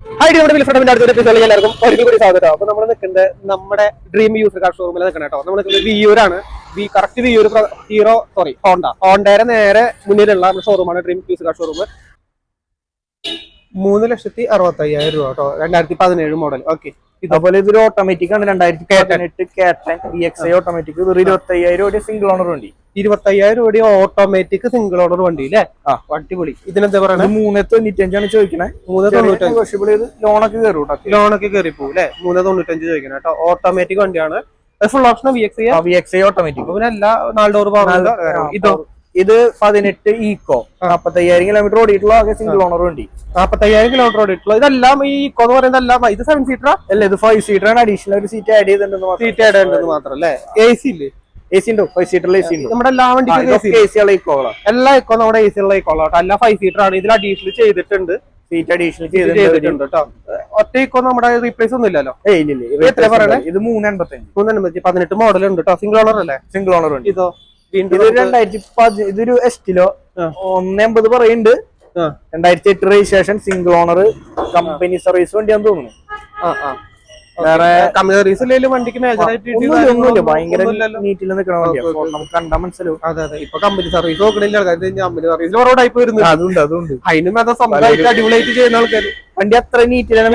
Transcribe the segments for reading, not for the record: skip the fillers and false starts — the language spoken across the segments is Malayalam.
ഹൈ എല്ലാവർക്കും ഒരിക്കൽ കൂടി സ്വാഗതം. അപ്പൊ നമ്മൾ നിൽക്കുന്നത് നമ്മുടെ ഡ്രീം യൂസർ കാർ ഷോറൂമിൽ നിൽക്കണം കേട്ടോ. നമ്മൾ നിൽക്കുന്നത് വിയൂരാണ്. കറക്റ്റ് വിയൂർ ഹോണ്ടയുടെ നേരെ മുന്നിലുള്ള ഷോറൂമാണ് ഡ്രീം യൂസർ കാർ ഷോറൂം. 3,65,000 രൂപ കേട്ടോ, 2017 മോഡൽ. ഓക്കെ, അതുപോലെ ഇതൊരു ഓട്ടോമാറ്റിക് ആണ്. 2018 കേട്ടൻ VXi ഓട്ടോമാറ്റിക്. ഒരു 25,000 രൂപ സിംഗിൾ ഓണർ വണ്ടി. 25,000 രൂപ ഓട്ടോമാറ്റിക് സിംഗിൾ ഓണർ വണ്ടി അല്ലേ? അടിപൊളി. ഇതിനെന്താ പറയുക? 395 ചോദിക്കണേ. 395 ലോണൊക്കെ കയറും. ലോണൊക്കെ കയറി പോകും അല്ലെ? 395 ചോദിക്കണം കേട്ടോ. ഓട്ടോമാറ്റിക് വണ്ടിയാണ്. Full option VXi automatic. പിന്നെ എല്ലാ 4 ഡോർ പവർ. ഇതോ ഇത് 18 ഈക്കോ 45,000 കിലോമീറ്റർ ഓടിയിട്ടുള്ള സിംഗിൾ ഓണർ വണ്ടി. 45,000 കിലോമീറ്റർ ഓടിയിട്ടുള്ള. ഇതെല്ലാം ഈ ഈക്കോ എന്ന് പറയുന്നതെല്ലാം ഇത് 7 സീറ്റർ അല്ല, ഇത് 5 സീറ്റർ ആണ്. അഡീഷണൽ ഒരു സീറ്റ് ആഡ് ചെയ്തിട്ടുണ്ടെന്ന് മാത്രം അല്ലേ? AC ഇല്ലേ? AC ഉണ്ടോ? 5 സീറ്ററിൽ AC ഉണ്ട്. നമ്മുടെ എല്ലാ വണ്ടിക്കും എല്ലാ ഇക്കോ നമ്മുടെ AC ഉള്ള ഇക്കോളോ. എല്ലാ 5 സീറ്റർ ആണ്. ഇതിൽ അഡീഷണൽ ചെയ്തിട്ടുണ്ട്. സീറ്റ് അഡീഷണൽ ചെയ്തിട്ടുണ്ട് കേട്ടോ. ഒറ്റ ഇക്കോ നമ്മുടെ റീപ്ലേസ് ഒന്നും ഇല്ലല്ലോ. എത്ര പറയണേ? ഇത് 385 18 മോഡൽ ഉണ്ട് കേട്ടോ. സിംഗിൾ ഓണർ അല്ലേ? സിംഗിൾ ഓണർ ഉണ്ട്. ഇതോ ഇത് 2010. ഇതൊരു എസ്റ്റിലോ 180 പറയുന്നുണ്ട്. 2008 registration, single owner, company service വണ്ടിയാന്ന് തോന്നുന്നു. വേറെ വണ്ടിക്ക് ഒന്നുമില്ല. ഭയങ്കര നീറ്റിൽ നിൽക്കണ വണ്ടിയാണ്. നമുക്ക് കണ്ടാൽ മനസ്സിലാവും. അതെ, ഇപ്പൊ കമ്പനി സർവീസ് നോക്കണില്ല. കമ്പനി സർവീസിൽ ഓരോ ടൈപ്പ് വരുന്നത്. അതുണ്ട് അതിനും അത് സ്വന്തമായിട്ട് അടിപൊളിയായിട്ട് ചെയ്യുന്ന ആൾക്കാർ. വണ്ടി അത്ര നീറ്റിലാണ്.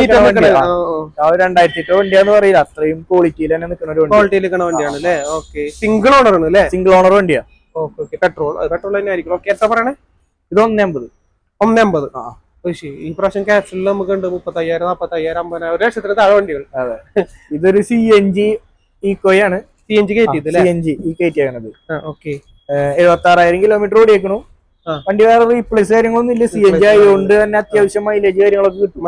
2008 വണ്ടിയാന്ന് പറയില്ല, അത്രയും ക്വാളിറ്റിയിൽ തന്നെ നിൽക്കുന്ന ഒരു ക്വാളിറ്റിയിൽ നിൽക്കുന്ന വണ്ടിയാണ് അല്ലേ? ഓക്കെ, സിംഗിൾ ഓണർ ആണ് അല്ലേ? സിംഗിൾ ഓണർ വണ്ടിയാ. ഓക്കെ, പെട്രോൾ തന്നെ ആയിരിക്കും. ഓക്കെ, എത്ര പറയണേ? ഇത് 180. ഈ പ്രാവശ്യം ക്യാപ്ഷനിൽ നമുക്ക് ഉണ്ട് 35,000, 40,000, 50,000, 1,00,000 താഴെ വണ്ടികൾ. അതെ, ഇതൊരു CNG ഈക്കോയാണ്. CNG കയറ്റിയത് CNG ഈ കയറ്റിയാണത്. Okay, 76,000 kilometre ഓടിയേക്കണു. വണ്ടി വേറെ റീപ്ലേസ് കാര്യങ്ങളൊന്നും ഇല്ല. CNG ആയതുകൊണ്ട് തന്നെ അത്യാവശ്യം മൈലേജ് കാര്യങ്ങളൊക്കെ കിട്ടും.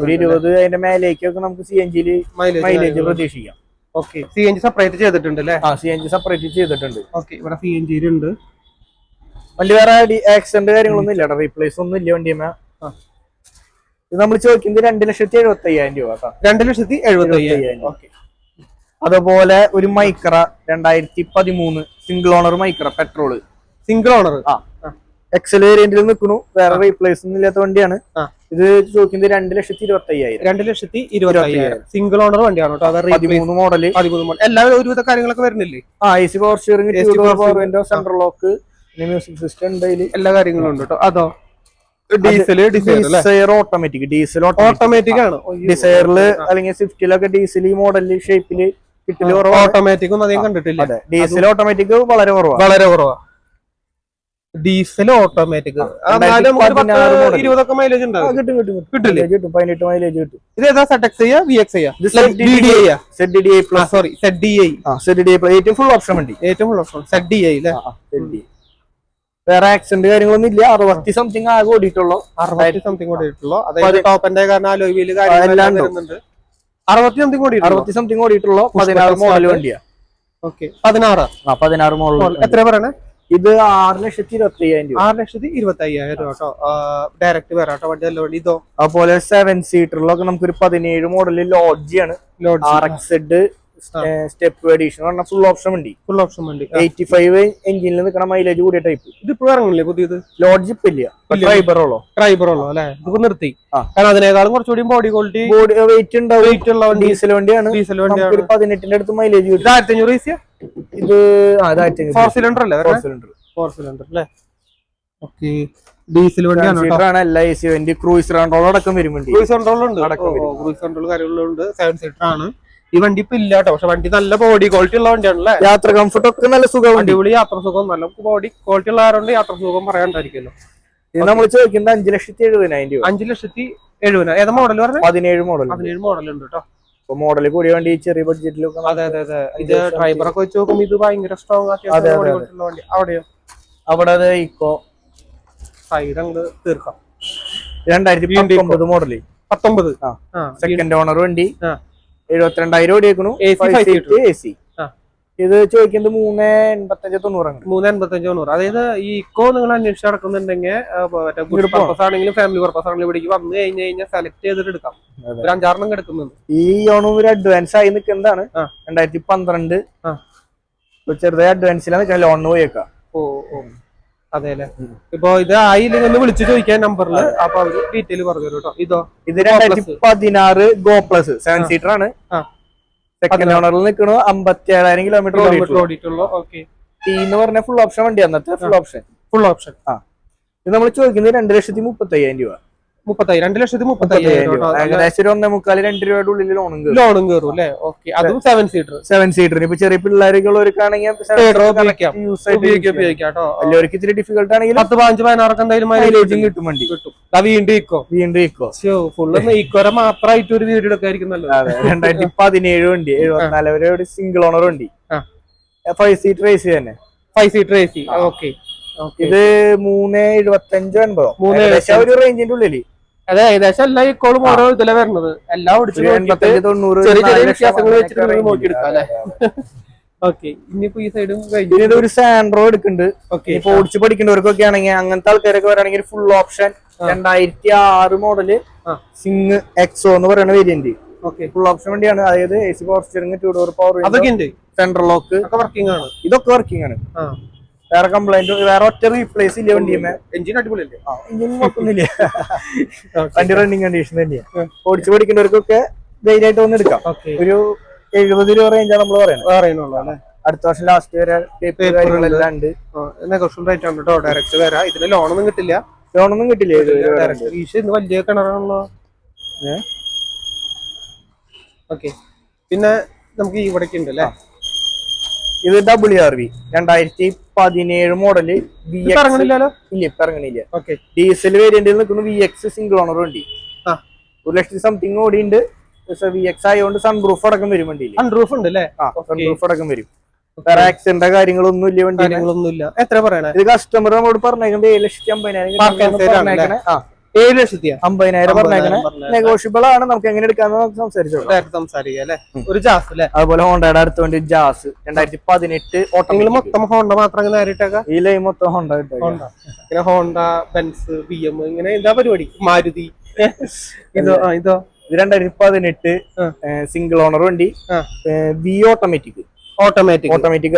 ഒരു 20 അതിന്റെ മേലേക്കൊക്കെ നമുക്ക് CNG മൈലേജ് പ്രതീക്ഷിക്കാം. ഓക്കെ, CNG സെപ്പറേറ്റ് ചെയ്തിട്ടുണ്ട് അല്ലേ? CNG സെപ്പറേറ്റ് ചെയ്തിട്ടുണ്ട്. ഓക്കെ, ഇവിടെ CNG ഉണ്ട്. വണ്ടി വേറെ ആക്സിഡന്റ് കാര്യങ്ങളൊന്നും ഇല്ല. റീപ്ലേസ് ഒന്നും ഇല്ല വണ്ടിയമ്മ. ഇത് നമ്മൾ ചോദിക്കുന്നത് 2,75,000 രൂപ. 2,75,000. ഓക്കെ, അതുപോലെ ഒരു Micra 2013 single owner Micra petrol. Single owner XL വേരിയന്റിൽ നിൽക്കുന്നു. വേറെ റീപ്ലേസ് ഒന്നും ഇല്ലാത്ത വണ്ടിയാണ്. ഇത് ചോദിക്കുന്നത് 2,25,000. 2,25,000 സിംഗിൾ ഓണർ വണ്ടിയാണ് കേട്ടോ. 13 മോഡല്. എല്ലാ ഒരുവിധ കാര്യങ്ങളൊക്കെ വരുന്നില്ലേ? AC power steering, power window, central lock, music system ഉണ്ട്. എല്ലാ കാര്യങ്ങളും ഉണ്ട് കേട്ടോ. അതോ ഡിസൈർ ഓട്ടോമാറ്റിക്. ഡീസൽ ഓട്ടോമാറ്റിക് ആണ്. ഡിസൈറില് അല്ലെങ്കിൽ സ്വിഫ്റ്റിലൊക്കെ ഡീസൽ ഈ മോഡലില് ഷേപ്പില് കിട്ടില്ല. ഓട്ടോമാറ്റിക് ഒന്നും അധികം കണ്ടിട്ടില്ല. ഡീസൽ ഓട്ടോമാറ്റിക് വളരെ കുറവാ. ഡീസൽ ഓട്ടോമാറ്റിക് 20 മൈലേജ് ഉണ്ടാവും. കിട്ടും 18 മൈലേജ് കിട്ടും. ഇത് ഏതാ? ഏറ്റവും ഫുൾ ഓപ്ഷൻ വണ്ടി. ZDI അല്ലേ? വേറെ ആക്സിഡന്റ് കാര്യങ്ങളൊന്നും ഇല്ല. 60 സംതിങ് ആകെ ഓടിയിട്ടുള്ളൂ. 60 സംതിങ് ഓടിയിട്ടുള്ളൂ. അതായത് ടോപ്പിന്റെ കാരണം അലോയ് വീല് കാര്യങ്ങളെല്ലാം വരുന്നുണ്ട്. 60 സംതിങ് ഓടിയിട്ടുള്ളൂ. 16 മോഡൽ വണ്ടിയാ. Okay, 16 model. എത്ര പറയണേ? ഇത് 6,25,000 രൂപ. 6,25,000 രൂപ കേട്ടോ. ഡയറക്റ്റ് വരാട്ടോ വണ്ടി അല്ല വണ്ടി. ഇതോ അതുപോലെ 7 സീറ്ററിലൊക്കെ നമുക്കൊരു 17 മോഡല് ലോഡ്ജിയാണ്. RXZ സ്റ്റെപ്പ് എഡിഷൻ പറഞ്ഞ ഫുൾ ഓപ്ഷൻ വണ്ടി. 85 എഞ്ചിനിൽ നിൽക്കണ മൈലേജ് കൂടിയ ടൈപ്പ്. ഇതിപ്പോ ഇറങ്ങില്ലേ പുതിയത്? ലോഡ്ജ് ഇപ്പൊ ഇല്ല. ഡ്രൈബറുള്ളൂ അല്ലെ? ഇതിപ്പോ നിർത്തി. കാരണം അതിനേക്കാളും കുറച്ചുകൂടി ബോഡി ക്വാളിറ്റി വെയിറ്റ് ഉണ്ടാവും. ഡീസൽ വണ്ടിയാണ്. 18ന്റെ അടുത്ത് മൈലേജ് കിട്ടും. 1,500 ഇത് 4 സിലിണ്ടർ അല്ലേ? 4 സിലിണ്ടർ അല്ലേ? ഓക്കെ, ഡീസൽ വണ്ടിയാണ്. എല്ലാ AC വണ്ടി ക്രൂയിസ് കൺട്രോൾ അടക്കം വരും. വണ്ടി ക്രൂയിസ് കൺട്രോൾ ഉണ്ട്. ക്രൂയിസ് കൺട്രോൾ കാര്യങ്ങളുണ്ട്. 7 സീറ്റർ ആണ്. ഈ വണ്ടി ഇപ്പൊ ഇല്ല കേട്ടോ. പക്ഷെ വണ്ടി നല്ല ബോഡി ക്വാളിറ്റി ഉള്ള വണ്ടിയാണല്ലേ? യാത്ര കംഫർട്ട് ഒക്കെ നല്ല സുഖം. അടിപൊളി യാത്ര സുഖം. നല്ല ബോഡി ക്വാളിറ്റി ഉള്ള ആരുണ്ട് യാത്ര സുഖം പറയാണ്ടായിരിക്കുമല്ലോ. ഇത് നമ്മൾ ചോദിക്കുന്നത് 5,70,000 രൂപ. 5,70,000. ഏതാ മോഡൽ പറഞ്ഞത്? 17 മോഡൽ. 17 മോഡൽ ഉണ്ട് കേട്ടോ. മോഡൽ കൂടിയ വണ്ടി ചെറിയ ബഡ്ജറ്റിലൊക്കെ. അതെ. ഇത് ഡ്രൈവറൊക്കെ വെച്ച് നോക്കുമ്പോൾ ഇത് ഭയങ്കര സ്ട്രോങ് ആക്കിയ വണ്ടി. അവിടെയോ? അവിടെ ഇക്കോ സൈഡ് അങ്ങ് തീർക്കാം. 2019 മോഡല്. 19 സെക്കൻഡ് ഓണർ വണ്ടി. 72,000 ഓടിയേക്കണു. AC. ഇത് ചോദിക്കുന്നത് 3,85,90. 3,85,90. അതായത് ഈ ഇക്കോ നിങ്ങൾ അന്വേഷിച്ച് നടക്കുന്നുണ്ടെങ്കിൽ പർപ്പസ് ആണെങ്കിലും ഫാമിലി പർപ്പസ് ആണെങ്കിലും ഇവിടേക്ക് വന്നു കഴിഞ്ഞാൽ സെലക്ട് ചെയ്തിട്ട് എടുക്കാം. ഒരു 5-6 എടുക്കുന്നുണ്ട്. ഈ ഓണം ഒരു അഡ്വാൻസ് ആയി നിൽക്കുന്നതാണ്. 2012 ചെറുതായി അഡ്വാൻസിലാണ് ലോണിന് പോയേക്കാം. അതെ അല്ലെ. ഇപ്പൊ ഇത് ആയില്ലെങ്കിൽ ഒന്ന് വിളിച്ചു ചോദിക്കാൻ നമ്പറിൽ, അപ്പൊ അവര് ഡീറ്റെയിൽ പറഞ്ഞു തരും കേട്ടോ. ഇതോ ഇത് 2016 ഗോ പ്ലസ് 7 സീറ്റർ ആണ്. സെക്കൻഡ് ഓണറിൽ നിൽക്കണു. 57,000 കിലോമീറ്റർ ഓടിയിട്ടുള്ളൂ. ഓക്കെ. ടി എന്ന് പറഞ്ഞ ഫുൾ ഓപ്ഷൻ വണ്ടി, അന്നത്തെ ഫുൾ ഓപ്ഷൻ. ഇത് നമ്മൾ ചോദിക്കുന്നത് 2,35,000 രൂപ. 2,30,000 ഏകദേശം 1.25-2 രൂപയുടെ ഉള്ളിൽ ലോണും കയറും അല്ലെ. ഓക്കെ. അതും 7 സീറ്റർ. ഇപ്പൊ ചെറിയ പിള്ളേരുള്ളവർക്കാണെങ്കിൽ എല്ലാവർക്കും ഇത്തിരി ഡിഫിക്കൽട്ട് ആണെങ്കിൽ 10-15 എന്തായാലും മൈലേജും കിട്ടും വണ്ടി. വീണ്ടും ഇക്കോ ഫുള്ള് ഇക്കോരെ മാത്രമായിട്ട് ഒരു വീഡിയോ എടുക്കായിരിക്കും നല്ലത്. 2017 വണ്ടി, 74 വരെ ഒരു സിംഗിൾ ഓണർ വണ്ടി, 5 സീറ്റർ AC തന്നെ. 5 സീറ്റർ AC. ഓക്കെ. ഇത് 3.75-80 ഒരു റേഞ്ചിന്റെ ഉള്ളില്. അതെ, ഏകദേശം എല്ലാ ഇക്കോളും ഓരോ ഇതിലെ വരുന്നത്. എല്ലാം ചെറിയ വ്യത്യാസങ്ങൾ വെച്ചിട്ട് നോക്കിയെടുക്കാം അല്ലെ. ഓക്കെ. ഇനിയിപ്പോ ഈ സൈഡും ഒരു സാൻഡ്രോ എടുക്കുന്നുണ്ട്. ഇപ്പൊ ഓടിച്ച് പഠിക്കുന്നവർക്കൊക്കെ ആണെങ്കിൽ, അങ്ങനത്തെ ആൾക്കാരൊക്കെ വരാണെങ്കിൽ ഫുൾ ഓപ്ഷൻ 2006 മോഡല് സിംഗ് എക്സോ എന്ന് പറയുന്ന വേരിയന്റ്. ഫുൾ ഓപ്ഷൻ വണ്ടിയാണ്. അതായത് AC power steering, 2 door power, central lock working ആണ്. ഇതൊക്കെ വർക്കിംഗ് ആണ്. വേറെ കംപ്ലൈന്റ്, വേറെ ഒറ്റ റീപ്ലേസ് ഇല്ല വണ്ടിയുമേ. എഞ്ചിൻ അടിപൊളിയല്ലേ? എഞ്ചിൻ നോക്കുന്നില്ല. വണ്ടി റണ്ണിങ് കണ്ടീഷൻ തന്നെയാണ്. ഓടിച്ച് പഠിക്കുന്നവർക്കൊക്കെ ധൈര്യമായിട്ട് വന്ന് എടുക്കാം. ഒരു 70 രൂപ റേഞ്ചാണ് നമ്മൾ പറയുന്നത്. അടുത്ത വർഷം ലാസ്റ്റ് വരെ കാര്യങ്ങളെല്ലാം ഉണ്ട്. ഡയറക്റ്റ് വരാം. ഇതിന് ലോണൊന്നും കിട്ടില്ല. ഇന്ന് വലിയ കിണറാണല്ലോ. ഓക്കെ. പിന്നെ നമുക്ക് ഇവിടേക്ക് ഉണ്ട് അല്ലേ. ഇത് WRV 2017 മോഡല്. ഇറങ്ങണില്ലല്ലോ. ഇല്ല, ഇപ്പൊ ഇറങ്ങണില്ല. ഡീസൽ വേരിയന്റിൽ നിൽക്കുന്നു. VX സിംഗിൾ ഓണർ വണ്ടി. 1,00,000 സംതിങ് ഓടിയുണ്ട്. VX ആയതുകൊണ്ട് സൺറൂഫ് അടക്കം വരും വണ്ടിയിൽ. സൺറൂഫ് ഉണ്ട് അല്ലേ? സൺറൂഫ് അടക്കം വരും. വേറെ ആക്സിഡന്റ് കാര്യങ്ങളൊന്നും ഇല്ല വണ്ടി. എത്ര പറയണേ? ഇത് കസ്റ്റമർ നമ്മോട് പറഞ്ഞേക്കുന്നത് 7,50,000. 7,50,000 പറഞ്ഞേക്കണേ. നെഗോഷ്യബിൾ ആണ്. നമുക്ക് എങ്ങനെ എടുക്കാന്ന് സംസാരിക്കാം അല്ലെ. ഒരു ജാസ് അല്ലെ. അതുപോലെ ഹോണ്ടയുടെ അടുത്ത വണ്ടി ജാസ് 2018 ഓട്ടോങ്ങൾ മൊത്തം ഹോണ്ട മാത്രം നേരിട്ടേക്കാം. ഈ ലൈൻ മൊത്തം ഹോണ്ട ഇങ്ങനെ ഹോണ്ട, ബെൻസ്, BM ഇങ്ങനെ എന്താ പരിപാടി. മാരുതി. ഇത് 2018 സിംഗിൾ ഓണർ വണ്ടി. വി ഓട്ടോമാറ്റിക്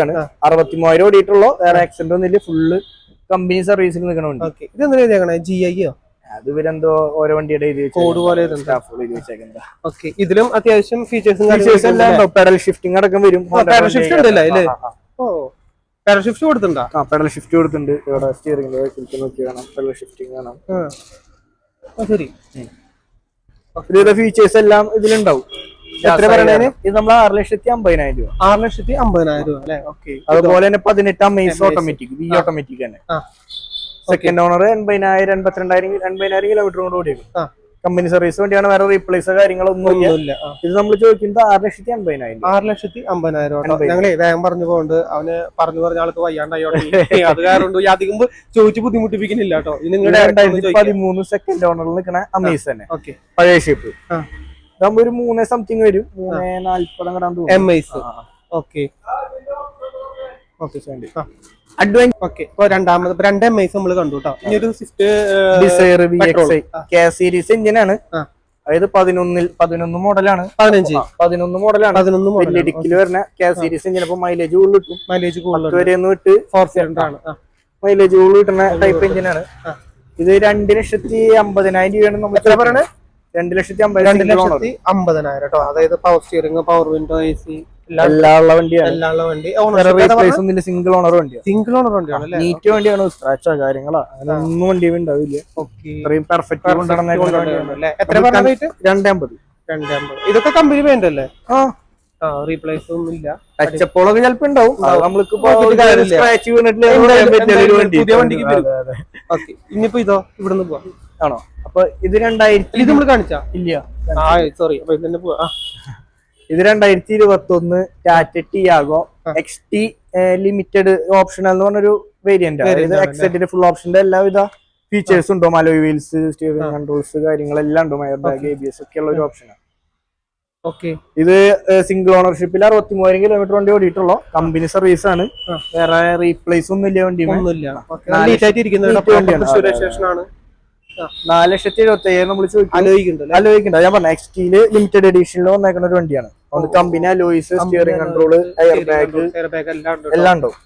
ആണ്. 63,000 ഓടിയിട്ടുള്ളൂ. വേറെ ആക്സിഡന്റ് ഒന്നുമില്ല. ഫുള്ള് കമ്പനി സർവീസിൽ നിൽക്കണ വണ്ടി. ഇത് എന്താ GIയോ? അത് ഇവരെന്തോ ഓരോ വണ്ടിയുടെ കോഡ് പോലെ. ഇതിലും അത്യാവശ്യം ഫീച്ചേഴ്സ് എല്ലാം. പെഡൽ ഷിഫ്റ്റിംഗ് അടക്കം വരും. പെഡൽ ഷിഫ്റ്റ് ഉണ്ടല്ലേ ഇതില്? പെഡൽ ഷിഫ്റ്റ് കൊടുത്തിട്ടുണ്ടോ? പെഡൽ ഷിഫ്റ്റ് കൊടുത്തിട്ടുണ്ട്. ഇവിടെ സ്റ്റിയറിംഗ് നോക്കി കാണാം. പെഡൽ ഷിഫ്റ്റിംഗ് കാണാം. ശരി. ഇതിന്റെ ഫീച്ചേഴ്സ് എല്ലാം ഇതിലുണ്ടാവും. എത്ര പറയണേ? ഇത് നമ്മൾ 6,50,000 രൂപ. 6,50,000 രൂപ അല്ലെ. അതുപോലെ തന്നെ 18 അമേസ് ഓട്ടോമാറ്റിക്, വി ഓട്ടോമാറ്റിക് തന്നെ. സെക്കൻഡ് ഓണർ 80,000 കിലോമീറ്റർ കൊണ്ട് ഓടിയേക്കും. കമ്പനി സർവീസ് വണ്ടിയാണ്. വേറെ റീപ്ലേസ് കാര്യങ്ങളൊന്നും ഇല്ല. ഇത് നമ്മൾ ചോദിക്കുന്നത് 6,50,000. 6,50,000. ഞങ്ങളെ വേഗം പറഞ്ഞു പോകണ്ട്. അവന് പറഞ്ഞ ആൾക്ക് വയ്യാണ്ടായോട്ടെ. അത് കാരണം അധികം ചോദിച്ചു ബുദ്ധിമുട്ടിപ്പിക്കുന്നില്ല കേട്ടോ. 2013 സെക്കൻഡ് ഓണറിൽ നിൽക്കണ അമേസ് തന്നെ. പഴയ ഷേപ്പ്. ഇതാകുമ്പോ ഒരു 3 സംതിങ് വരും. 3.40 എംഐസ്. ഓക്കെ. അഡ്വാൻസ്. ഓക്കെ. ഇപ്പൊ രണ്ടാമത് 2 എംഐസ് നമ്മൾ കണ്ടു കേട്ടോ. ഇനി ഒരു Swift Dzire VXi K series എഞ്ചിനാണ്. അതായത് 11 മോഡലാണ്. 11 മോഡലാണ്. വലിയ ഡിക്കിൽ വരുന്ന K സീരീസ് എഞ്ചിൻ. അപ്പൊ മൈലേജ് കൂടുതൽ കിട്ടും. മൈലേജ് കൂടുതൽ വരെ വിട്ട് 4 സിലിണ്ടർ ആണ്. മൈലേജ് കൂടുതൽ കിട്ടുന്ന ടൈപ്പ് എഞ്ചിനാണ്. ഇത് 2,50,000 രൂപയാണ് നമ്മൾ പറയണത്. 2,50,000 കേട്ടോ. അതായത് power steering, power window, AC എല്ലാം ഉള്ള വണ്ടിയാണ്. സിംഗിൾ ഓണർ വണ്ടിയാണ്. സിംഗിൾ ഓണർ വണ്ടിയാണ്. നീറ്റ് വണ്ടിയാണ്. സ്ക്രാച്ചോ കാര്യങ്ങളോ അങ്ങനൊന്നും വണ്ടി ഉണ്ടാവില്ല. ഇത്രയും പെർഫെക്റ്റ് കൊണ്ടുവന്ന 250. ഇതൊക്കെ കമ്പനി പെയിന്റ് അല്ലേ? റീപ്ലേസ് ഒന്നും ഇല്ല. ടച്ചപ്പോളൊക്കെ ചിലപ്പോ ഉണ്ടാവും. നമ്മൾക്ക് സ്ക്രാച്ച് പുതിയ വണ്ടിക്ക്. ഇനിയിപ്പോ ഇതോ ഇവിടുന്ന് പോവാ ആണോ? അപ്പൊ ഇത് 2000 ഇത് നമ്മൾ കാണിച്ചാ ഇല്ല. സോറി. അപ്പൊ ഇതിന്റെ പോവാ. ഇത് 2021 Tata Tiago XT limited optional എന്ന് പറഞ്ഞൊരു വേരിയന്റ്. അതായത് എക്സെറ്റിന്റെ ഫുൾ ഓപ്ഷന്റെ എല്ലാവിധ ഫീച്ചേഴ്സ് ഉണ്ടോ. അലോയ് വീൽസ്, സ്റ്റിയറിംഗ് കൺട്രോൾസ് കാര്യങ്ങളെല്ലാം ഉണ്ട്. മയർ ബാഗ്, ABS ഒക്കെ ഉള്ള ഒരു ഓപ്ഷനാണ്. ഇത് സിംഗിൾ ഓണർഷിപ്പിൽ 63,000 കിലോമീറ്റർ വണ്ടി ഓടിയിട്ടുള്ളൂ. കമ്പനി സർവീസ് ആണ്. വേറെ റീപ്ലേസ് ഒന്നും ഇല്ല വണ്ടി. 4,75,000 നമ്മൾ ആലോചിക്കണ്ട. ഞാൻ പറഞ്ഞ എക്സ്റ്റിയില് ലിമിറ്റഡ് എഡിഷനിൽ വന്നേക്കുന്ന ഒരു വണ്ടിയാണ്. അതുകൊണ്ട് company alloys, steering control, air bag എല്ലാം ഉണ്ടാവും.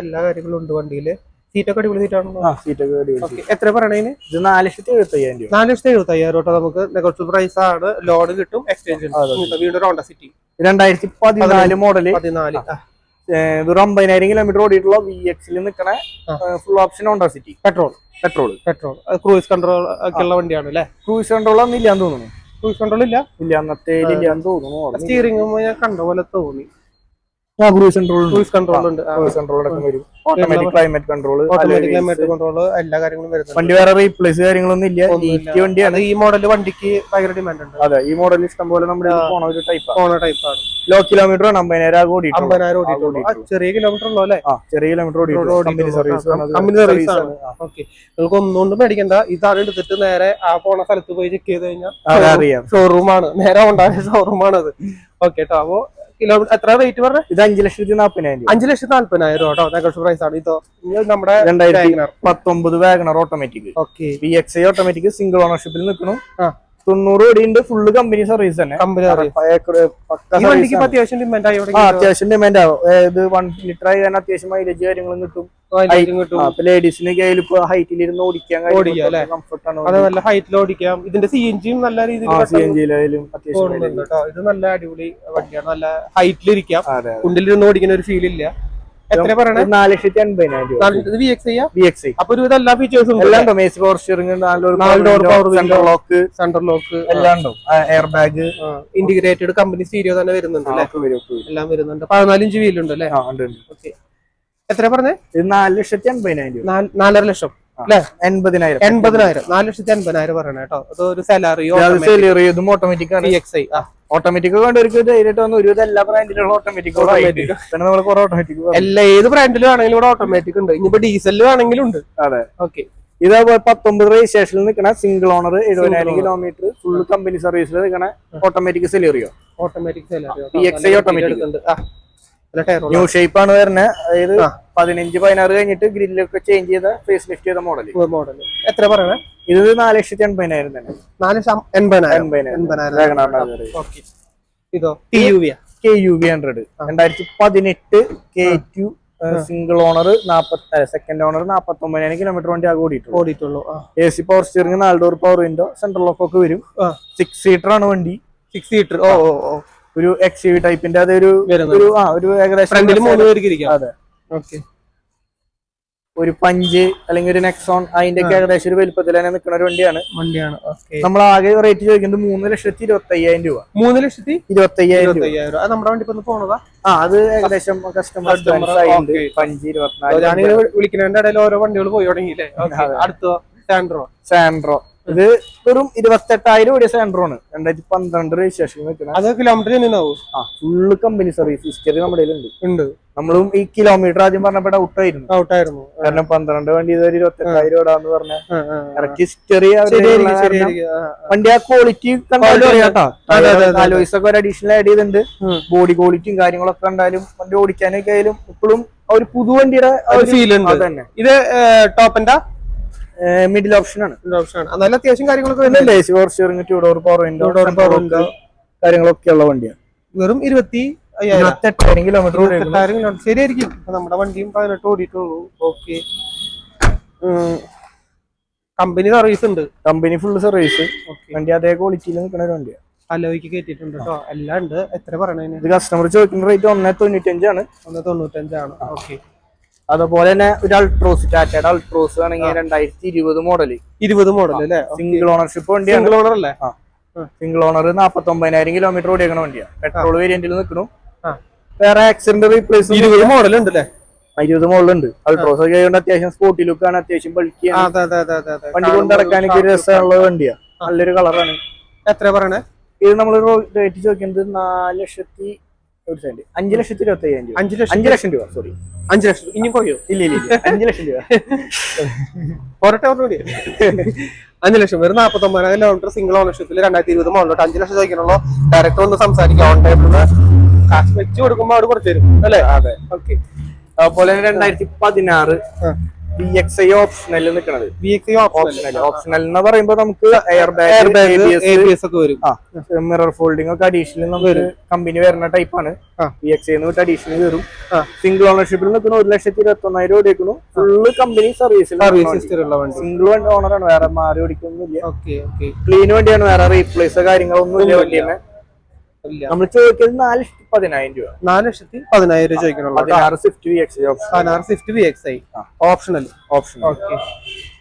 എല്ലാ കാര്യങ്ങളും ഉണ്ട് വണ്ടിയില്. സീറ്റൊക്കെ അടിപൊളി സീറ്റാണോ? ആ സീറ്റൊക്കെ അടിപൊളി. എത്ര പറയണേന്? ഇത് 4,75,000 രൂപ. 4,75,000 ട്ടോ. നമുക്ക് നെഗോഷ്യബിൾ പ്രൈസ് ആണ്. ലോൺ കിട്ടും, എക്സ്ചേഞ്ച് വീണ്ടും ഹോണ്ട സിറ്റി 2014 മോഡല്. 14 വെറും 50,000 കിലോമീറ്റർ ഓടിയിട്ടുള്ള VX നിൽക്കണ full option Honda city. Petrol cruise control ഒക്കെ ഉള്ള വണ്ടിയാണ് അല്ലേ? ക്രൂയിസ് കൺട്രോൾ ഒന്നും ഇല്ലാന്ന് തോന്നുന്നു. ക്രൂയിസ് കൺട്രോൾ ഇല്ല, അന്നത്തെ ഇല്ലാന്ന് തോന്നുന്നു. സ്റ്റിയറിംഗ് ഞാൻ കണ്ട പോലെ തോന്നി. ക്രൂയിസ് കൺട്രോൾ ഉണ്ട്. ഓട്ടോമാറ്റിക് ക്ലൈമറ്റ് കൺട്രോൾ, എല്ലാ കാര്യങ്ങളും വരുന്നുണ്ട്. വണ്ടി വേറെ റീപ്ലേസ് കാര്യങ്ങളൊന്നും ഇല്ല. നീറ്റ് വണ്ടിയാണ്. ഈ മോഡൽ വണ്ടിക്ക് ഭയങ്കര ഡിമാൻഡ് ഉണ്ട്. അതെ, ഈ മോഡൽ ഇഷ്ടം പോലെ നമ്മുടെ പോണ ഒരു ടൈപ്പാണ്. ലോ കിലോമീറ്റർ ആണ്. 50,000 ഓടിയിട്ടുള്ളൂ. ചെറിയ കിലോമീറ്റർ ഉള്ളൂ അല്ലേ? ചെറിയ കിലോമീറ്റർ കമ്പനി സർവീസ് ആണ്. ഓക്കെ, നിങ്ങൾക്ക് ഒന്നുകൊണ്ടും മേടിക്കണ്ട. ഇതാണ് എടുത്തിട്ട് നേരെ ആ പോണ സ്ഥലത്ത് പോയി ചെക്ക് ചെയ്ത് കഴിഞ്ഞാൽ അറിയാം. ഷോറൂമാണ്, നേരെ ഉണ്ടായ ഷോറൂമാണ് അത്. ഓക്കെ കേട്ടോ. അപ്പോ കിലോമീറ്റർ എത്ര റേറ്റ് പറഞ്ഞത്? ഇത് 5,40,000. 5,40,000 കേട്ടോ. നെഗോഷ്യബിൾ പ്രൈസ് ആണ്. ഇതോ നമ്മുടെ 2019 Wagon R automatic. Okay, VXi automatic single ഓണർഷിപ്പിൽ നിൽക്കണം. 90 ഓടിയുണ്ട്. ഫുള്ള് കമ്പനി സർവീസ് തന്നെ. അത്യാവശ്യം ഡിമാൻഡ് ആയി. അത്യാവശ്യം ഡിമാൻഡ് ആവും. ഇത് 1 ലിറ്റർ ആയി തന്നെ അത്യാവശ്യം മൈലേജ് കാര്യങ്ങളും കിട്ടും. ലേഡീസിന് കയ്യിൽ ഇപ്പൊ ഹൈറ്റിൽ ഇരുന്ന് ഓടിക്കാൻ കംഫർട്ടാണ്. നല്ല ഹൈറ്റിൽ ഓടിക്കാം. ഇതിന്റെ CNG നല്ല രീതിയിൽ ഇത് നല്ല അടിപൊളി വണ്ടിയാണ്. നല്ല ഹൈറ്റിലിരിക്കാം, കുണ്ടിലിരുന്ന് ഓടിക്കുന്ന ഒരു ഫീൽ ഇല്ല. എത്ര പറയണേ? 4,50,000 VXi. അപ്പൊ ഒരു എല്ലാ ഫീച്ചേഴ്സും സെന്റർ ലോക്ക് എല്ലാം ഉണ്ടാവും. Air bag, integrated company stereo തന്നെ വരുന്നുണ്ട്. എല്ലാം വരുന്നുണ്ട്. 14 ഇഞ്ച് വീലുണ്ട് അല്ലേ? ഓക്കെ, എത്ര പറഞ്ഞേ? 4,50,000. 4.5 ലക്ഷം അല്ലെ? 80,000. 4,80,000 പറയണ കേട്ടോ. അതൊരു സെലാറിയോ ഓട്ടോമാറ്റിക് ആണ്. VXi ഓട്ടോമാറ്റിക് കണ്ടവർക്ക് ധൈര്യമായിട്ട് വന്ന് ഒരു എല്ലാ ബ്രാൻഡിലുള്ള ഓട്ടോമാറ്റിക് നമ്മൾ കുറെ ഓട്ടോമാറ്റിക് ഏത് ബ്രാൻഡിലും ആണെങ്കിലും ഇവിടെ ഓട്ടോമാറ്റിക് ഉണ്ട്. ഇനിയിപ്പോ ഡീസലിലും ആണെങ്കിലും ഉണ്ട്. അതെ. ഓക്കെ, ഇത് 19 രജിസ്ട്രേഷനിൽ നിൽക്കണ single owner 70,000 kilometre full company സർവീസിൽ നിൽക്കണ automatic Celerio. VXi automatic new shape ആണ് വരുന്നത്. അതായത് 15-16 കഴിഞ്ഞിട്ട് ഗ്രില്ലൊക്കെ ചേഞ്ച് ചെയ്ത ഫേസ് ലിഫ്റ്റ് ചെയ്ത മോഡൽ. എത്ര പറയണേ? ഇത് 4,80,000 തന്നെ. 4,80,000. ഇതോ KUV 100 2018 K2 single owner. Second owner 49,000 kilometre വണ്ടി ആകെ ഓടിയിട്ടുള്ളൂ. AC power steering, 4 door power window, central lock ഒക്കെ വരും. 6 സീറ്റർ ആണ് വണ്ടി. 6 സീറ്റർ. ഒരു XUV ടൈപ്പിന്റെ അതൊരു ഏകദേശം അതെ. ഓക്കെ, ഒരു പഞ്ച് അല്ലെങ്കിൽ ഒരു നെക്സോൺ അതിന്റെ ഒക്കെ ഏകദേശം ഒരു വലുപ്പത്തിൽ തന്നെ നിൽക്കുന്ന ഒരു വണ്ടിയാണ്. നമ്മൾ ആകെ റേറ്റ് ചോദിക്കുന്നത് 3,25,000 രൂപ. 3,25,000 നമ്മുടെ വണ്ടി പോണതാ? അത് ഏകദേശം കസ്റ്റമർ പഞ്ച് 24 വിളിക്കുന്നതിന്റെ ഇടയിൽ ഓരോ വണ്ടികൾ പോയി തുടങ്ങിയില്ലേ? അടുത്തോ സാൻഡ്രോ. ഇത് വെറും 28,000 ഓടിയ സാൻഡ്രോ ആണ്. 2012 രജിസ്ട്രേഷൻ നിൽക്കുന്നത്. അത് kilometre full company service history നമ്മുടെ ഉണ്ട്. നമ്മളും ഈ കിലോമീറ്റർ ആദ്യം പറഞ്ഞപ്പോ ഔട്ടായിരുന്നു. കാരണം 12 വണ്ടി ഇതൊരു 28,000 ഓടാന്ന് പറഞ്ഞ ഹിസ്റ്ററി. വണ്ടി ആ ക്വാളിറ്റി കണ്ടാലും അറിയാട്ടോ. ആലോയ്സ് ഒക്കെ ഒരു അഡീഷണൽ ആഡ് ചെയ്തിട്ടുണ്ട്. ബോഡി ക്വാളിറ്റിയും കാര്യങ്ങളൊക്കെ കണ്ടാലും വണ്ടി ഓടിക്കാനൊക്കെ ആയാലും ഇപ്പോഴും ഒരു പുതുവണ്ടിയുടെ ഫീൽ ഉണ്ട് തന്നെ. ഇത് ടോപ്പിന്റെ മിഡിൽ ഓപ്ഷൻ ആണ്. നല്ല അത്യാവശ്യം കാര്യങ്ങളൊക്കെ കാര്യങ്ങളൊക്കെ ഉള്ള വണ്ടിയാണ്. വെറും 28,000 കിലോമീറ്റർ ശരിയായിരിക്കും. നമ്മുടെ വണ്ടിയും 18 ഓടിയിട്ടുള്ളൂ. ഓക്കെ, കമ്പനി സർവീസ് ഉണ്ട്. Company full service. വണ്ടി അതേ ക്വാളിറ്റിയിൽ നിൽക്കുന്ന ഒരു വണ്ടിയാണ്. അലോയ്ക്ക് കയറ്റിയിട്ടുണ്ട് കേട്ടോ. എല്ലാം ഉണ്ട്. എത്ര പറയണേ? ഇത് കസ്റ്റമർ ചോദിക്കുന്ന റേറ്റ് 1,95,000 ആണ്. 1,95,000 ആണ്. ഓക്കെ, അതുപോലെ തന്നെ ഒരു അൾട്രോസ്, ടാറ്റയുടെ അൾട്രോസ് ആണെങ്കിൽ 2020 മോഡല്. 20 മോഡൽ അല്ലേ? സിംഗിൾ ഓണർഷിപ്പ് വണ്ടിയാണ്. സിംഗിൾ ഓണർ അല്ലേ? സിംഗിൾ ഓണർ 49,000 കിലോമീറ്റർ ഓടിക്കുന്ന വണ്ടിയാണ്. പെട്രോൾ വേരിയന്റിൽ നിൽക്കുന്നു. വേറെ ആക്സിഡന്റ് റീപ്ലേസ് 20 മോഡൽ ഉണ്ട് അല്ലേ? 20 മോഡലുണ്ട്. അൾട്രോസ് ഒക്കെ ആയതുകൊണ്ട് അത്യാവശ്യം സ്പോർട്ടി ലുക്ക് ആണ്. അത്യാവശ്യം ബൾക്കിയാണ്. വണ്ടി കൊണ്ടിറക്കാനൊക്കെ രസമുള്ള വണ്ടിയാണ്. നല്ലൊരു കളറാണ്. എത്ര പറയണേ? ഇത് നമ്മൾ റേറ്റ് ചോദിക്കുന്നത് 5,25,000 രൂപ. 5 ലക്ഷം രൂപ. സോറി, 5 ലക്ഷം. ഇനി പോയോ? ഇല്ല 5 ലക്ഷം രൂപ. പോരട്ടെ, 5 ലക്ഷം. വെറും 49,000 കിലോമീറ്റർ സിംഗിൾ ഓണർഷിപ്പിൽ 2020 മോഡലോട്ട് 5 ലക്ഷം ചോദിക്കണല്ലോ. ഡയറക്റ്റ് ഒന്ന് സംസാരിക്കാം. ഓൺ ടൈമിൽ കാശ് വെച്ച് കൊടുക്കുമ്പോൾ അവിടെ കുറച്ച് തരും അല്ലേ? അതെ. ഓക്കെ, അതുപോലെ 2016 VXI ഓപ്ഷണൽ നിൽക്കുന്നത്. VXI ഓപ്ഷണൽ എന്ന് പറയുമ്പോൾ നമുക്ക് എയർ ABS ബാഗ്, ഒക്കെ വരും. മിറർ ഫോൾഡിംഗ് ഒക്കെ അഡീഷണൽ നമുക്ക് കമ്പനി വരുന്ന ടൈപ്പാണ്. VXI എന്ന് വിട്ട് അഡീഷണൽ വരും. സിംഗിൾ ഓണർഷിപ്പിൽ നിൽക്കുന്ന 1,21,000 ഓടിക്കുന്നു. ഫുള്ള് കമ്പനി സർവീസിൽ സിംഗിൾ ഓണറാണ്, വേറെ മാറി ഓടിക്കൊന്നുമില്ല. ക്ലീൻ വണ്ടിയാണ്, വേറെ റീപ്ലേസ് കാര്യങ്ങളൊന്നും ഇല്ല വണ്ടിയാണ്. നമ്മൾ ചോദിക്കുന്നത് 4,10,000 രൂപ. 4,10,000 രൂപ ചോദിക്കണുള്ളൂ. 16 സ്വിഫ്റ്റ് VXI ഓപ്ഷണൽ.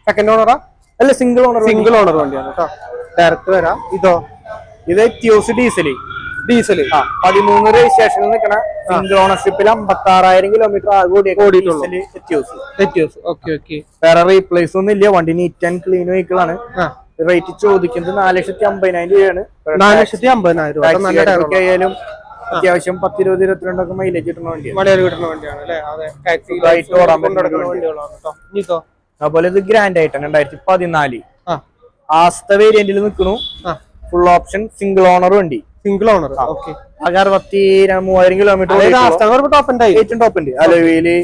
സെക്കൻഡ് ഓണറാ? അല്ല, സിംഗിൾ ഓണർ വണ്ടിയാണ് കേട്ടോ. ഡയറക്റ്റ് വരാം. ഇത് എറ്റിയോസ് ഡീസൽ 13 രജിസ്ട്രേഷനിൽ നിൽക്കണ സിംഗിൾ ഓണർഷിപ്പിൽ 56,000 കിലോമീറ്റർ ഓടിയിട്ടുള്ളൂ. വേറെ റീപ്ലേസ് ഒന്നും ഇല്ല. വണ്ടി നീറ്റ് ആൻഡ് ക്ലീൻ വെഹിക്കിൾ ആണ്. റേറ്റ് ചോദിക്കുന്നത് 4,50,000 രൂപയാണ്. 4,50,000 രൂപ ആയാലും അത്യാവശ്യം 10, 20, 22 ഒക്കെ മൈലേജ് കിട്ടുന്ന വണ്ടിയാണ്. അതുപോലെ ഇത് ഗ്രാൻഡ് ആയിട്ടാണ് 2014 ആസ്ത വേരിയന്റിൽ നിൽക്കുന്നു. ഫുൾ ഓപ്ഷൻ സിംഗിൾ ഓണർ വണ്ടി. Single owner. ആകെ 63,000 കിലോമീറ്റർ ടോപ്പ് ഉണ്ട്. അലോയില്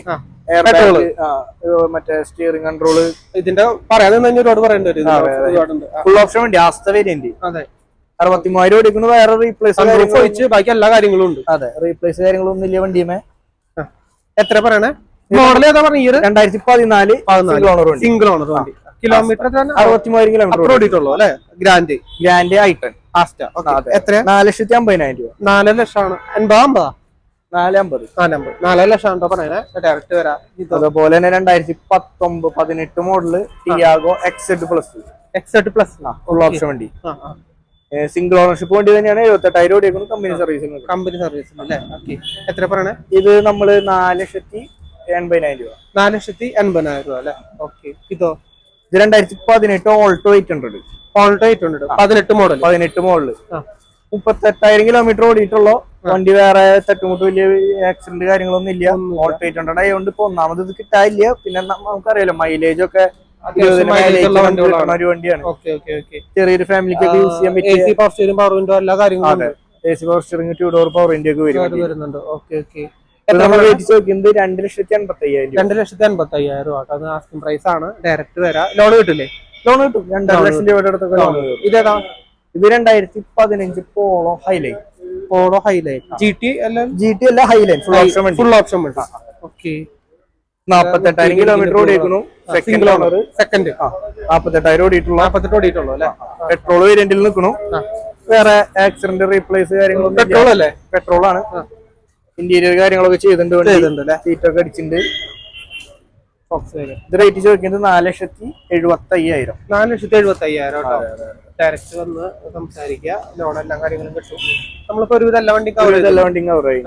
മറ്റേ സ്റ്റിയറിംഗ് കൺട്രോള് ഇതിന്റെ പറയാതെ ഒരുപാട് പറയേണ്ടി. ഫുൾ ഓപ്ഷൻ വണ്ടി ആസ്ത വേരിയന്റ്. 63,000 ഓടിക്കുന്നു. വേറെ റീപ്ലേസ് ബാക്കി എല്ലാ കാര്യങ്ങളും ഉണ്ട്. അതെ, റീപ്ലേസ് കാര്യങ്ങളൊന്നും ഇല്ല വണ്ടിയുമേ. എത്ര പറയണേ? മോഡൽ ഏതാ പറഞ്ഞ? 2014 സിംഗിൾ ഓണർ വണ്ടി. കിലോമീറ്റർ 63,000 കിലോമീറ്റർ ഓടിയിട്ടുള്ളൂ അല്ലെ? Grand ഐട്ടൺ Asta. എത്ര? 4,50,000 രൂപ. 4 ലക്ഷമാണ്. 4,50,000 4 ലക്ഷം പറയണേ. ഡയറക്റ്റ് വരാം. അതുപോലെ തന്നെ 2018 model Tiago XZ plus full option വണ്ടി. സിംഗിൾ ഓണർഷിപ്പ് വണ്ടി തന്നെയാണ്. 78,000 ഓടിക്കുന്നു. കമ്പനി സർവീസ് അല്ലേ? എത്ര പറയണേ? ഇത് നമ്മള് 4,80,000 രൂപ. 4,80,000 രൂപ അല്ലെ? ഇതോ? ഇത് 2018 ഓൾട്ടോ 800. 18 മോഡൽ. 38,000 കിലോമീറ്റർ ഓടിയിട്ടുള്ളൂ വണ്ടി. വേറെ തട്ടുമുട്ട് വലിയ ആക്സിഡന്റ് കാര്യങ്ങളൊന്നും ഇല്ല. ഓൾട്ടോ 800 ആയതുകൊണ്ട് ഇപ്പൊ ഒന്നാമത് ഇത് കിട്ടാനില്ല. പിന്നെ നമുക്കറിയാലോ മൈലേജ് ഒക്കെ ഒരു വണ്ടിയാണ്. ചെറിയൊരു ഫാമിലിക്കൊക്കെ യൂസ് ചെയ്യാൻ പറ്റിയ AC power steering, power window എല്ലാ കാര്യങ്ങളും. AC power steering, 2 door power window ഒക്കെ വരുന്നുണ്ട്. നമ്മൾ റേറ്റ് ചോദിക്കുന്നത് 2,80,000. 2,80,000 രൂപ. അത് ആസ്കിംഗ് പ്രൈസ് ആണ്. ഡയറക്റ്റ് വരാം. ലോൺ കിട്ടില്ലേ? ലോൺ കിട്ടും. 2.5 ലക്ഷം രൂപയുടെ അടുത്തൊക്കെ ലോൺ കിട്ടും. ഇതേതാ? ഇത് 2015 പോളോ ഹൈലൈറ്റ്. GT അല്ല, ഹൈലൈറ്റ് ഫുൾ ഓപ്ഷൻ വണ്ടി. 48,000 കിലോമീറ്റർ ഓടിക്കുന്നു. Second owner. 48,000 ഓടിയിട്ടുള്ളൂ അല്ലെ? പെട്രോൾ വേരിയന്റിൽ നിൽക്കുന്നു. വേറെ ആക്സിഡന്റ് റീപ്ലേസ് കാര്യങ്ങളൊന്നും പെട്രോൾ ആണ്. ഇന്റീരിയർ കാര്യങ്ങളൊക്കെ ചെയ്തിട്ടുണ്ട്. സീറ്റൊക്കെ അടിച്ചിട്ടുണ്ട്. ഇത് റേറ്റ് ചോദിക്കുന്നത് 4,75,000. 4,75,000. ഡയറക്റ്റ് വന്ന് സംസാരിക്കുക. ലോൺ എല്ലാ കാര്യങ്ങളും കിട്ടും. നമ്മളിപ്പോ ഒരുവിധ എല്ലാ വണ്ടി കവർ ചെയ്യും.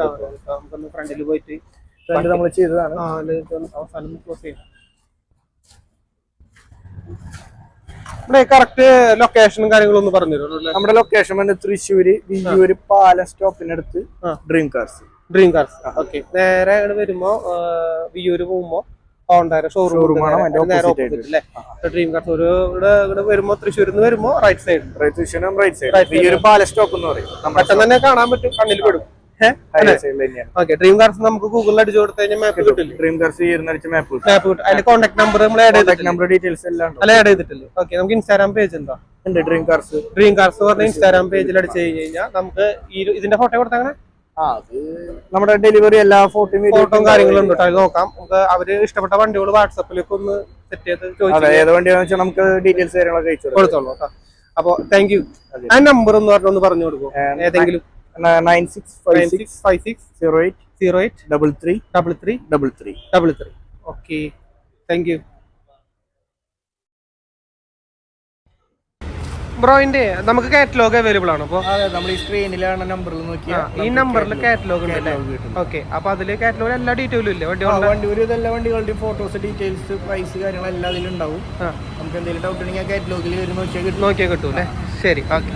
നമുക്കൊന്ന് ഫ്രണ്ടിൽ പോയിട്ട് നമ്മൾ ചെയ്തതാണ്. അവസാനം ക്ലോസ് ചെയ്യാം. ഇവിടെ കറക്റ്റ് ലൊക്കേഷനും കാര്യങ്ങളും ഒന്ന് പറഞ്ഞു തരുമോ? നമ്മുടെ ലൊക്കേഷൻ വന്ന് തൃശ്ശൂര് വിയ്യൂര് പാലം സ്റ്റോപ്പിനടുത്ത് ഡ്രീം കാർസ്. ഓക്കെ. നേരെ വരുമ്പോ വിയ്യൂര് പോകുമ്പോ ഹോണ്ടയുടെ ഷോറൂമാണ് നേരെ ഓപ്പോസിറ്റ് അല്ലേ? ഡ്രീം കാർസ് ഇവിടെ വരുമ്പോ തൃശ്ശൂരിൽ നിന്ന് വരുമ്പോ റൈറ്റ് സൈഡ് പാലം സ്റ്റോപ്പ് എന്ന് പറയും. പെട്ടെന്ന് തന്നെ കാണാൻ പറ്റും, കണ്ണിൽ പെടും. ഡ്രീം കാർസ് നമുക്ക് ഗൂഗിളിൽ അടിച്ചു കൊടുത്തു കഴിഞ്ഞാൽ മാപ്പ് കിട്ടില്ല. ഡ്രീം കാർസ് മാപ്പ് കിട്ടും. അതിന്റെ കോൺടാക്ട് നമ്പർ നമ്മൾ നമ്പർ ഡീറ്റെയിൽസ് എല്ലാം ആഡ് ചെയ്തിട്ടില്ല. ഓക്കെ. നമുക്ക് ഇൻസ്റ്റാഗ്രാം പേജ് ഉണ്ടോ? ഡ്രീം കാർസ് പറഞ്ഞ ഇൻസ്റ്റാഗ്രാം പേജിൽ അടിച്ചു കഴിഞ്ഞാൽ നമുക്ക് ഇതിന്റെ ഫോട്ടോ കൊടുത്തങ്ങനെ നമ്മുടെ ഡെലിവറി എല്ലാ ഫോട്ടോയും കാര്യങ്ങളും ഉണ്ട്. അത് നോക്കാം. നമുക്ക് അവര് ഇഷ്ടപ്പെട്ട വണ്ടികൾ വാട്സാപ്പിലേക്ക് ഒന്ന് സെറ്റ് ചെയ്ത് ഏത് വണ്ടിയാണെന്ന് വെച്ചാൽ നമുക്ക് ഡീറ്റെയിൽസ് കാര്യങ്ങളൊക്കെ കൊടുത്തോളൂ. അപ്പൊ താങ്ക് യു. ആ നമ്പർ ഒന്ന് പറഞ്ഞു കൊടുക്കും. ഏതെങ്കിലും 9656080333. ഓക്കെ. താങ്ക് യു ബ്രോയിന്റെ. നമുക്ക് കാറ്റലോഗ് അവൈലബിൾ ആണ്. അപ്പൊ നമ്മൾ ഈ സ്ക്രീനിലാണ് നമ്പറിൽ നോക്കിയാൽ ഈ നമ്പറിൽ കാറ്റലോഗ് ഉണ്ട്. ഓക്കെ. അപ്പൊ അതില് കാറ്റലോഗ് എല്ലാ ഡീറ്റെയിലും ഇല്ലേ? എല്ലാ വണ്ടികളുടെയും ഫോട്ടോസ്, ഡീറ്റെയിൽസ്, പ്രൈസ് കാര്യങ്ങളെല്ലാം അതിലുണ്ടാവും. നമുക്ക് എന്തെങ്കിലും ഡൗട്ട് ഉണ്ടെങ്കിൽ കാറ്റലോഗിൽ നോക്കിയാൽ കിട്ടും അല്ലേ? ശരി. ഓക്കെ.